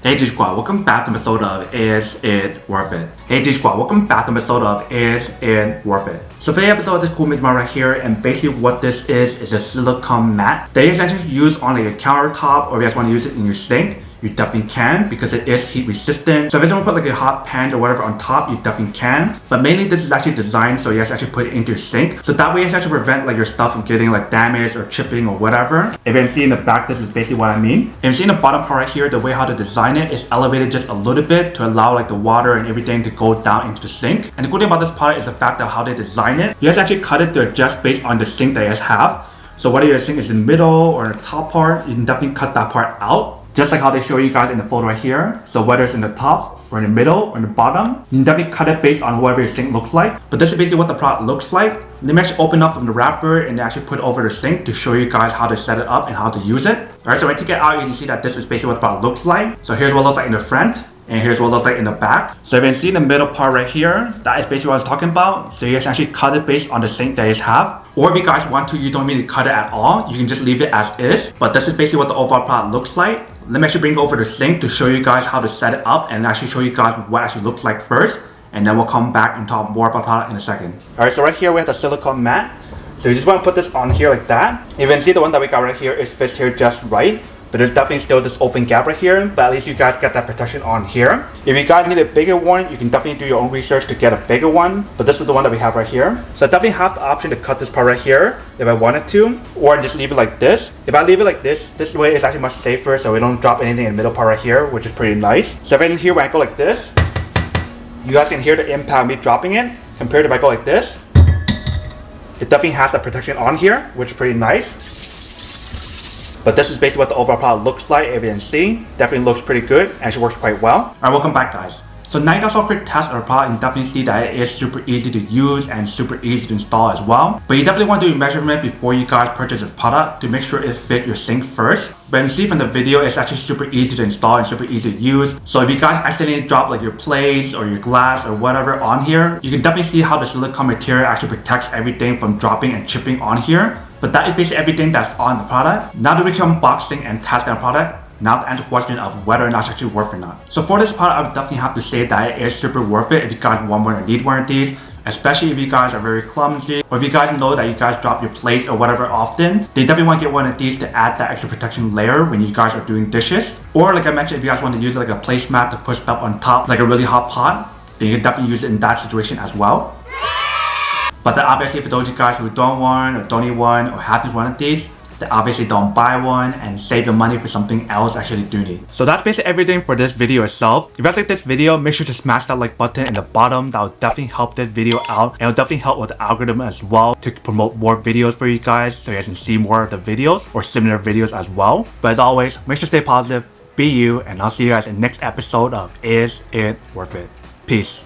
Hey G Squad, welcome back to an episode of Is It Worth It? Hey G Squad, welcome back to an episode of Is It Worth It? So today's episode is this cool mat right here, and basically what this is a silicone mat that you essentially use on like a countertop, or if you guys want to use it in your sink. You definitely can because it is heat resistant. So if you want to put like a hot pan or whatever on top, you definitely can. But mainly this is actually designed so you guys actually put it into your sink. So that way you actually prevent like your stuff from getting like damaged or chipping or whatever. If you can see in the back, this is basically what I mean. And you see in the bottom part right here, the way how to design it is elevated just a little bit to allow like the water and everything to go down into the sink. And the cool thing about this product is the fact that how they design it. You guys actually cut it to adjust based on the sink that you guys have. So whether your sink is in the middle or in the top part, you can definitely cut that part out. Just like how they show you guys in the photo right here. So whether it's in the top or in the middle or in the bottom, you can definitely cut it based on whatever your sink looks like. But this is basically what the product looks like. Let me actually open up from the wrapper and actually put it over the sink to show you guys how to set it up and how to use it. Alright, so when I take it out, you can see that this is basically what the product looks like. So here's what it looks like in the front. And here's what it looks like in the back. So if you can see the middle part right here, that is basically what I was talking about. So you guys actually cut it based on the sink that you guys have. Or if you guys want to, you don't need to cut it at all. You can just leave it as is. But this is basically what the overall product looks like. Let me actually bring it over the sink to show you guys how to set it up and actually show you guys what it actually looks like first. And then we'll come back and talk more about the product in a second. Alright, so right here we have the silicone mat. So you just want to put this on here like that. You can see the one that we got right here is fits here just right. But there's definitely still this open gap right here, but at least you guys get that protection on here. If you guys need a bigger one, you can definitely do your own research to get a bigger one, but this is the one that we have right here. So I definitely have the option to cut this part right here if I wanted to, or just leave it like this. If I leave it like this way is actually much safer, so we don't drop anything in the middle part right here, which is pretty nice. So if I here, when I go like this, you guys can hear the impact of me dropping it, compared to if I go like this. It definitely has that protection on here, which is pretty nice. But this is basically what the overall product looks like. If you can see, definitely looks pretty good and it works quite well. Alright, welcome back guys. So now you guys saw a quick test of the product and definitely see that it is super easy to use and super easy to install as well. But you definitely want to do a measurement before you guys purchase a product to make sure it fits your sink first. But you see from the video, it's actually super easy to install and super easy to use. So if you guys accidentally drop like your plates or your glass or whatever on here, you can definitely see how the silicone material actually protects everything from dropping and chipping on here. But that is basically everything that's on the product. Now that we can unboxing and test the product, now to answer the question of whether or not it's actually worth it or not. So for this product, I would definitely have to say that it is super worth it if you guys want one or need one of these. Especially if you guys are very clumsy, or if you guys know that you guys drop your plates or whatever often, they definitely want to get one of these to add that extra protection layer when you guys are doing dishes. Or like I mentioned, if you guys want to use like a placemat to put stuff on top, like a really hot pot, then you can definitely use it in that situation as well. But then obviously for those of you guys who don't want or don't need one or have to one of these, then obviously don't buy one and save your money for something else actually do need. So that's basically everything for this video itself. If you guys like this video, make sure to smash that like button in the bottom. That will definitely help this video out, and it will definitely help with the algorithm as well to promote more videos for you guys so you guys can see more of the videos or similar videos as well. But as always, make sure to stay positive, be you, and I'll see you guys in the next episode of Is It Worth It? Peace.